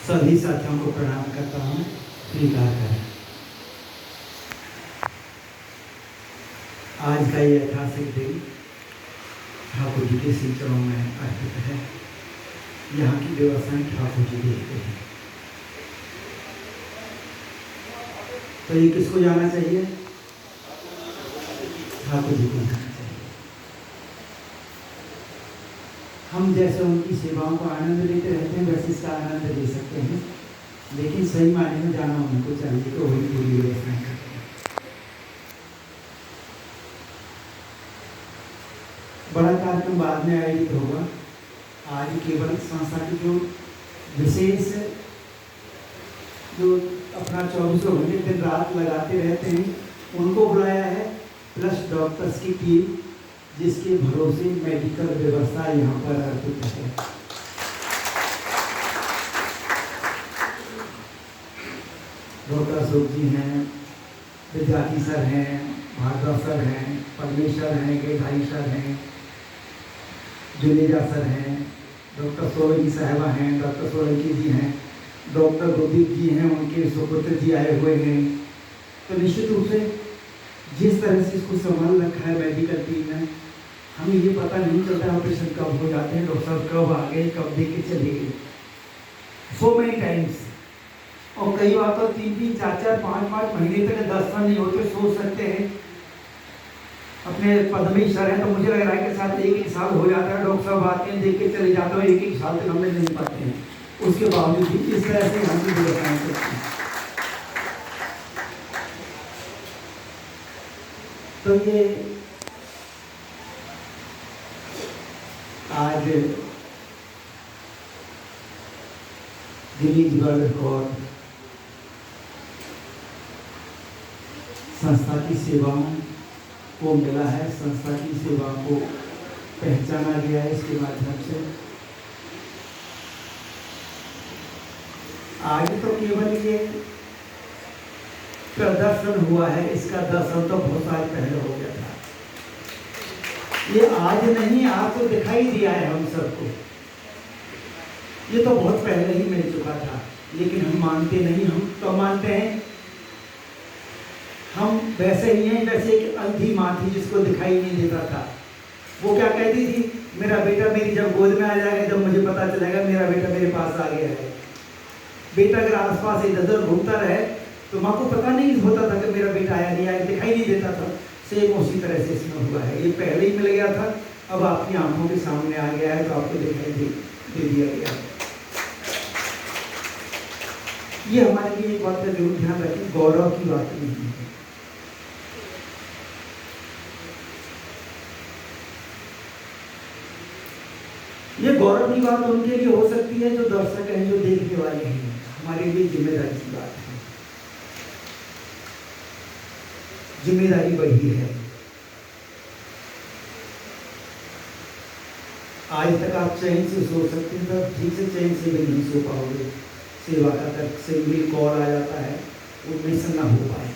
सभी साथियों को प्रणाम करता हूँ, स्वीकार करें। आज का ये ऐतिहासिक दिन ठाकुर जी के श्री चरणों में अर्पित है। यहाँ की व्यवस्थाएं ठाकुर जी देखते हैं। तो ये किसको जाना चाहिए? ठाकुर जी को जाना चाहिए। हम जैसे उनकी सेवाओं को आनंद लेते रहते हैं वैसे इसका आनंद ले सकते हैं, लेकिन सही मायने में जाना उनको चाहिए तो वही पूरी व्यवस्थाएं करते हैं। बड़ा कार्यक्रम बाद में आयोजित होगा। आज केवल संस्था की जो विशेष जो अपना 24 घंटे दिन रात लगाते रहते हैं उनको बुलाया है, प्लस डॉक्टर्स की टीम जिसके भरोसे मेडिकल व्यवस्था यहाँ पर अर्पित है। डॉक्टर अशोक जी हैं, विद्यार्थी सर हैं, भारद्वाज सर हैं, परमेश्वर हैं, गेठाई सर हैं, जुनेजा सर हैं, डॉक्टर सोलंकी साहिबा हैं, डॉक्टर सोलंकी जी हैं, डॉक्टर गुरदीप जी हैं, उनके सुपुत्र जी आए हुए हैं। तो निश्चित रूप से जिस तरह से इसको संभाल रखा है मेडिकल टीम ने, हमें ये पता नहीं चलता ऑपरेशन कब हो जाते हैं, डॉक्टर साहब कब आ गए, कब दे के चले गए, सो मेनी टाइम्स। और कई बार तो 3-3, 4-4, 5-5 महीने तक दर्शन नहीं होते। सोच सकते हैं अपने पद्मी सर हैं तो मुझे लग रहा है कि साथ 1-1 साल हो जाता है, डॉक्टर साहब आते हैं, देख के चले जाते हैं, 1-1 साल तक हमें नहीं पाते हैं। उसके बावजूद भी इस तरह से हम व्यवस्थाएं करते हैं। तो ये आज गिनीज वर्ल्ड रिकॉर्ड संस्था की सेवाओं को मिला है, संस्था की सेवाओं को पहचाना गया है इसके माध्यम से। आज तो केवल ये प्रदर्शन हुआ है, इसका दर्शन तो बहुत साल पहले हो गया था। ये आज नहीं, आज तो दिखाई दिया है हम सबको। ये तो बहुत पहले ही मिल चुका था, लेकिन हम मानते नहीं। हम तो मानते हैं हम वैसे ही हैं जैसे एक अंधी माँ थी जिसको दिखाई नहीं देता था। वो क्या कहती थी, मेरा बेटा मेरी जब गोद में आ जाएगा, जब मुझे पता चलेगा मेरा बेटा मेरे पास आ गया है। बेटा अगर आसपास इधर घूमता रहे तो माँ को पता नहीं होता था कि मेरा बेटा आया नहीं आया, दिखाई नहीं देता था। सेम उसी तरह से इसमें हुआ है। ये पहले ही मिल गया था, अब आपकी आंखों के सामने आ गया है तो आपको दिखाई दे दिया गया है। ये हमारे लिए एक बात का जरूर ध्यान रखें, गौरव की बात नहीं है। ये गौरव की बात उनके लिए हो सकती है जो दर्शक हैं, जो देखने वाले हैं। हमारे लिए जिम्मेदारी की बात है, जिम्मेदारी बढ़ी है। आज तक आप चैन से सो सकते हैं, तब ठीक से चैन से भी नहीं सो पाओगे। सेवा का तक सिंगल कॉल आ जाता है, उनमें से ना हो पाए।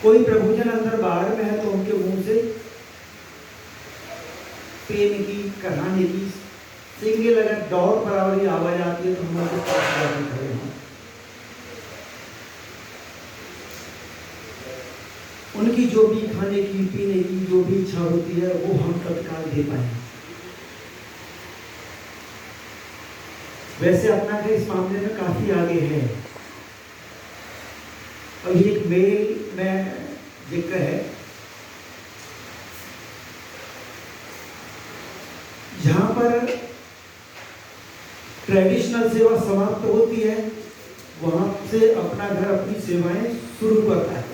कोई प्रभुजन अंदर बाहर में है तो उनके मुंह से प्रेम की, कहानी की सिंगल अगर दौड़ बराबर की आवाज आती है तो हमारे पास खड़े हैं। उनकी जो भी खाने की, पीने की जो भी इच्छा होती है वो हम तत्काल दे पाए। वैसे अपना घर इस मामले में काफी आगे है। और ये एक मेल में जिक्र है, जहां पर ट्रेडिशनल सेवा समाप्त होती है वहां से अपना घर अपनी सेवाएं शुरू करता है।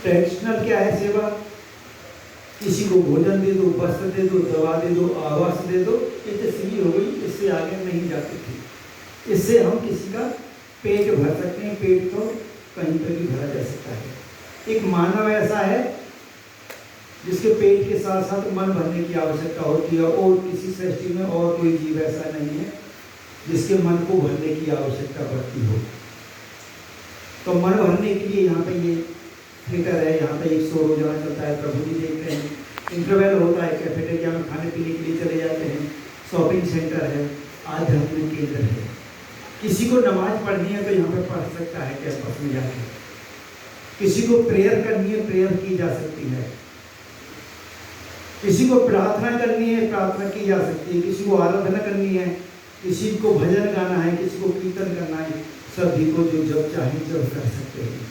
ट्रेडिशनल क्या है सेवा? किसी को भोजन दे दो, वस्त्र दे दो, दवा दे दो, आवास दे दो, ये तो सीधी हो गई, इससे आगे नहीं जाती थी। इससे हम किसी का पेट भर सकते हैं, पेट तो कहीं पर भी भरा जा सकता है। एक मानव ऐसा है जिसके पेट के साथ साथ मन भरने की आवश्यकता होती है, और किसी सृष्टि में और कोई जीव ऐसा नहीं है जिसके मन को भरने की आवश्यकता पड़ती हो। तो मन भरने के लिए यहाँ पे ये थिएटर है, यहाँ पे 100 रोजाना चलता है, प्रभु जी देखते हैं, इंटरवल होता है, कैफेटेरिया में खाने पीने के लिए चले जाते हैं, शॉपिंग सेंटर है, आध्यात्मिक केंद्र है। किसी को नमाज पढ़नी है तो यहाँ पर पढ़ सकता है कैंपस में जाके। किसी को प्रेयर करनी है, प्रेयर की जा सकती है। किसी को प्रार्थना करनी है, प्रार्थना की जा सकती है। किसी को आराधना करनी है, किसी को भजन गाना है, किसी को कीर्तन करना है। सभी को जो जब चाहे जब कर सकते हैं।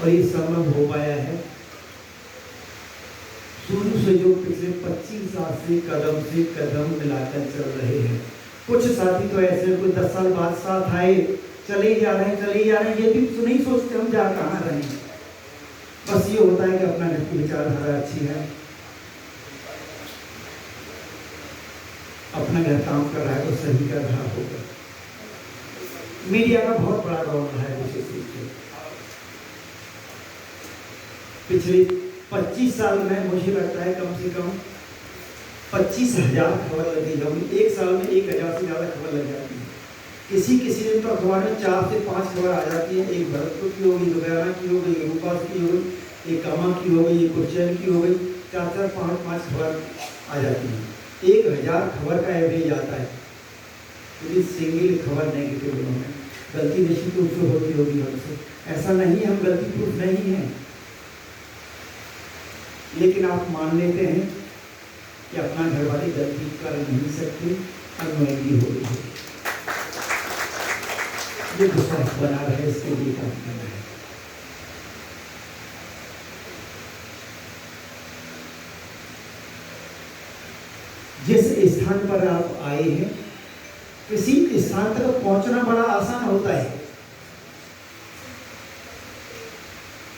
और ये संभव हो पाया है शुरू से जो पिछले 25 साल से कदम मिलाकर चल रहे हैं। कुछ साथी तो ऐसे कोई 10 साल बाद साथ आए, चले ही जा रहे हैं, ये भी नहीं सोचते हम जा कहाँ रहे हैं। बस ये होता है कि अपना घर की विचारधारा अच्छी है, अपना घर काम कर रहा है तो सही कर रहा होगा। मीडिया का बहुत बड़ा रोल रहा है विशेष रूप से। पिछले 25 साल में मुझे लगता है कम से कम 25,000 खबर लगी होगी। एक साल में 1,000 से ज़्यादा खबर लग जाती है। किसी दिन तो अखबार में 4 से 5 खबर आ जाती है। एक भरतपुर की होगी, लुधियाना की हो गई, रूपास की हो गई, एक कामा की हो गई, एक उज्जैन की हो गई। 4 5 खबर आ जाती है। 1,000 खबर का एवरेज आता है। यदि सिंगल खबर नेगेटिव है, गलती निश्चित रूप से होती होगी हमसे। ऐसा नहीं है, हम गलती प्रूफ नहीं है, लेकिन आप मान लेते हैं कि अपना घर वाले गलती कर नहीं सकते, अनोइंगली हो रही है। ये विश्वास बना रहे, इसके लिए काम करना है। जिस स्थान पर आप आए हैं, किसी स्थान तक पहुंचना बड़ा आसान होता है।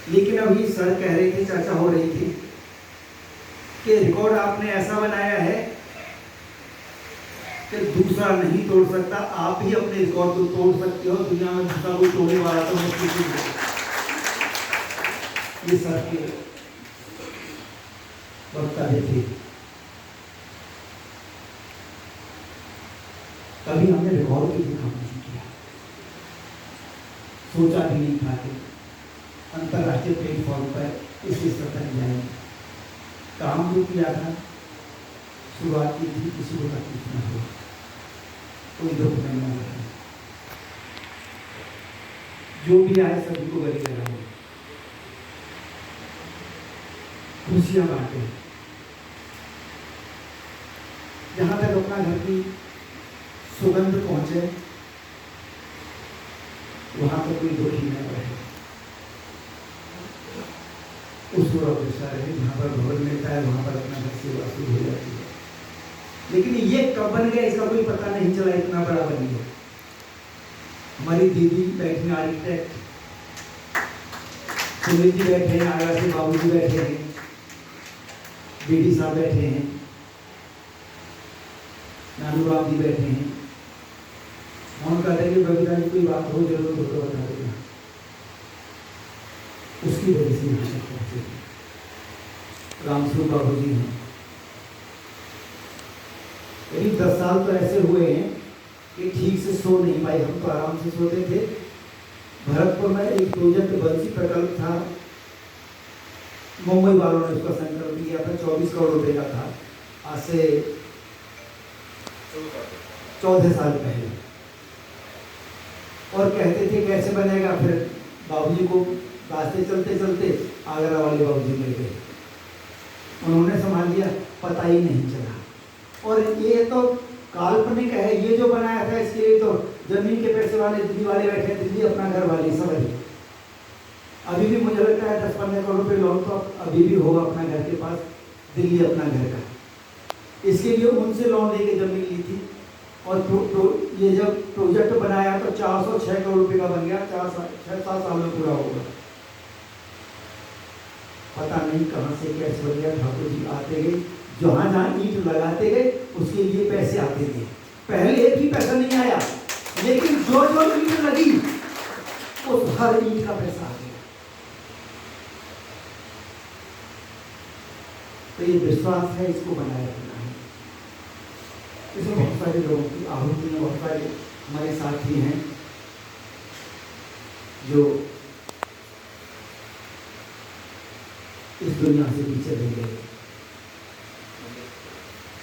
लेकिन अभी सर कह रहे थे, चर्चा हो रही थी कि रिकॉर्ड आपने ऐसा बनाया है कि दूसरा नहीं तोड़ सकता। आप ही अपने रिकॉर्ड को तोड़ सकते हो, दुनिया में दूसरा कोई तोड़ने वाला तो मुश्किल है। ये सर के वक्तव्य थे। कभी हमने रिकॉर्ड की भी काम नहीं किया, सोचा भी नहीं था कि अंतर्राष्ट्रीय प्लेटफॉर्म पर इस स्तर तक जाएंगे। काम जो किया था, शुरुआत की थी, किसी को तकलीफ न हो, कोई दुख नहीं हो, जो भी आए सभी को गले लगाओ, खुशियां बांटे। जहां तक अपना घर की सुगंध पहुंचे, वहां पर कोई दुख ही न रहे। उस दिशा रहे जहाँ पर भवन मिलता है, वहाँ पर अपना घर सेवा शुरू हो जाती है। लेकिन ये कब बन गया इसका कोई पता नहीं चला, इतना बड़ा बन गया। हमारी दीदी बैठी आर्किटेक्ट, सुनील जी बैठे हैं, आगरा से बाबू जी बैठे हैं, बीडी साहब बैठे हैं, नानू राम जी बैठे हैं। हम कहते हैं कि बबीता जी कोई बात हो जरूर तो बता देना। उसकी वजह से यहाँ तक पहुँचे। रामस्वरूप बाबू जी हैं। करीब 10 साल तो ऐसे हुए हैं कि ठीक से सो नहीं पाए। हम तो आराम से सोते थे। भरतपुर में एक प्रोजेक्ट बंसी प्रकल्प था, मुंबई वालों ने उसका संकल्प लिया था, 24 करोड़ रुपए का था, आज से 14 साल पहले। और कहते थे कैसे बनेगा, फिर बाबूजी को रास्ते चलते चलते आगरा वाले बाबूजी मिल गए, उन्होंने संभाल लिया, पता ही नहीं चला। और ये तो काल्पनिक है, ये जो बनाया था इसके लिए तो जमीन के पैसे वाले दिल्ली वाले बैठे, दिल्ली अपना घर वाले सब है। अभी भी मुझे लगता है 10-15 करोड़ रुपये लोन तो अभी भी होगा अपना घर के पास, दिल्ली अपना घर का। इसके लिए उनसे लोन लेके जमीन ली थी। और ये जब प्रोजेक्ट बनाया तो 406 करोड़ रुपये का बन गया, 6-7 साल में पूरा होगा। पता नहीं कहाँ से कैसे बन गया। ठाकुर जी आते गए, जहाँ जहाँ ईंट लगाते गए उसके लिए पैसे आते गए। पहले एक ही पैसा नहीं आया, लेकिन जो जो ईंट लगी उस हर ईंट का पैसा आ गया। तो ये विश्वास है, इसको बनाए रखना है। इसमें बहुत सारे लोगों की आहुति में, बहुत सारे हमारे साथी हैं जो इस दुनिया से भी चले गए।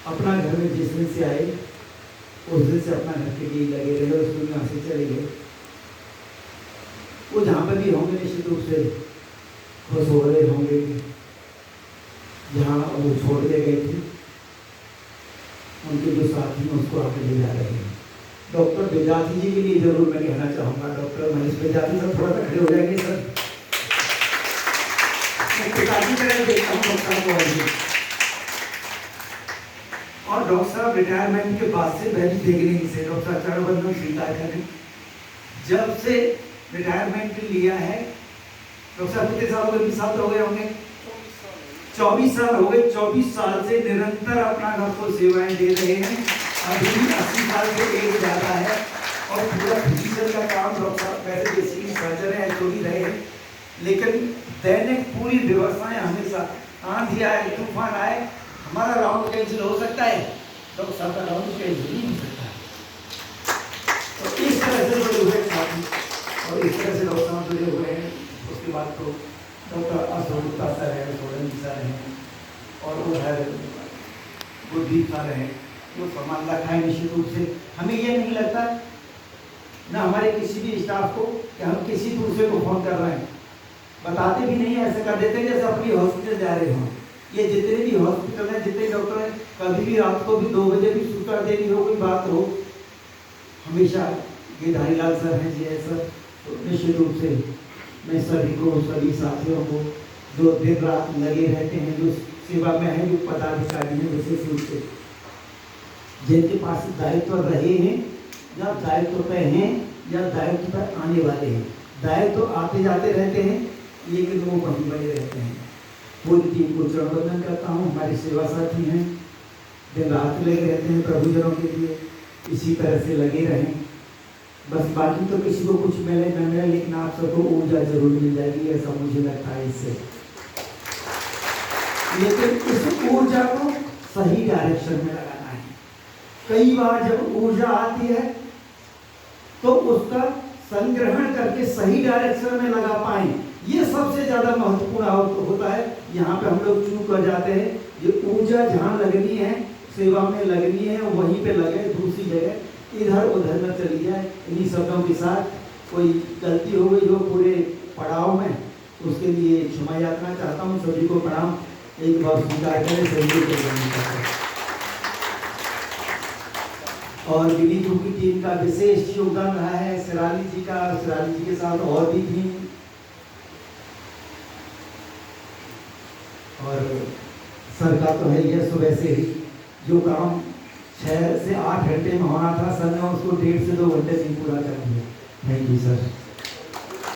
अपना घर में जिस दिन से आए उस दिन से अपना घर के लिए लगे रहे, उस दुनिया से चले गए। वो जहाँ पर भी होंगे निश्चित रूप से खुश हो रहे होंगे जहाँ वो छोड़ के गए थे, उनके जो साथी हैं उसको आगे ले जा रहे हैं। डॉक्टर विद्यार्थी जी के लिए जरूर मैं कहना चाहूँगा, डॉक्टर महेश विद्यार्थी सर थोड़ा सा खड़े हो जाएंगे सर। मैं पिताजी तरह देखता हूँ डॉक्टर को। और डॉक्टर साहब रिटायरमेंट के बाद से वैली देखने से डॉक्टर चरणबंधन स्वीकार करें, जब से रिटायरमेंट लिया है डॉक्टर साहब कितने साल हो गए? 20 साल हो गए होंगे, 24 साल हो गए। 24 साल से निरंतर अपना घर को सेवाएं दे रहे हैं। अभी भी 80 साल से एज ज़्यादा है और पूरा फिजिकल का काम डॉक्टर साहब पहले बेसिकली सर्जन है, एचओडी रहे हैं, लेकिन दैनिक पूरी व्यवस्थाएं हमेशा, आंधी आए तूफान आए, हमारा राउंड कैंसिल हो सकता है, डॉक्टर साहब का राउंड कैंसिल नहीं हो सकता। तो इस तरह से जुड़े हुए साथी और इस तरह से डॉक्टर साहब जुड़े हुए हैं। उसके बाद तो डॉक्टर असोगुप्ता सर है, सोलंकी सर हैं, और वो है गुरदीप सर हैं, जो सम्मान रखा है। निश्चित रूप से हमें ये नहीं लगता ना हमारे किसी भी स्टाफ को कि हम किसी दूसरे को फोन कर रहे हैं, बताते भी नहीं है, ऐसे कर देते हैं जैसे अपनी हॉस्पिटल जा रहे हों। ये जितने भी हॉस्पिटल हैं, जितने डॉक्टर हैं, कभी भी रात को भी 2 बजे भी सूचना देनी हो, कोई बात हो, हमेशा ये धारीलाल सर हैं जी सर। तो निश्चित रूप से मैं सभी को, सभी साथियों को जो दिन रात लगे रहते हैं, जो सेवा में हैं, जो पदाधिकारी हैं, विशेष रूप से जिनके पास दायित्व रहे हैं या दायित्व पे हैं या दायित्व पर आने वाले हैं। दायित्व आते जाते रहते हैं लेकिन वो वहीं बने रहते हैं। पूरी टीम को चरणबंदन करता हूँ। हमारे सेवा साथी हैं, दिन रात लगे रहते हैं प्रभुजनों के लिए, इसी तरह से लगे रहें। बस बाकी तो किसी को कुछ मिले न मिले, लेकिन आप सबको ऊर्जा जरूर मिल जाएगी, ऐसा मुझे लगता है इससे। लेकिन इस ऊर्जा को सही डायरेक्शन में लगाना है। कई बार जब ऊर्जा आती है तो उसका संग्रहण करके सही डायरेक्शन में लगा पाए, ये सबसे ज्यादा महत्वपूर्ण होता है। यहाँ पे हम लोग चूक कर जाते हैं। ये ऊर्जा जहाँ लगनी है, सेवा में लगनी है, वहीं पे लगे, दूसरी जगह इधर उधर न चली जाए। इन्हीं शब्दों के साथ कोई गलती हो गई हो पूरे पड़ाव में, उसके लिए क्षमा याचना चाहता हूँ। सभी को प्रणाम, एक बार स्वीकार करें, सभी को। और विनीत की टीम का विशेष योगदान रहा है, सिराली जी का, सिराली जी के साथ और भी थी। और सर का तो है यह सुबह से ही जो काम 6 से 8 घंटे में होना था, सर ने उसको 1.5 से 2 घंटे में पूरा कर दिया। Thank you sir.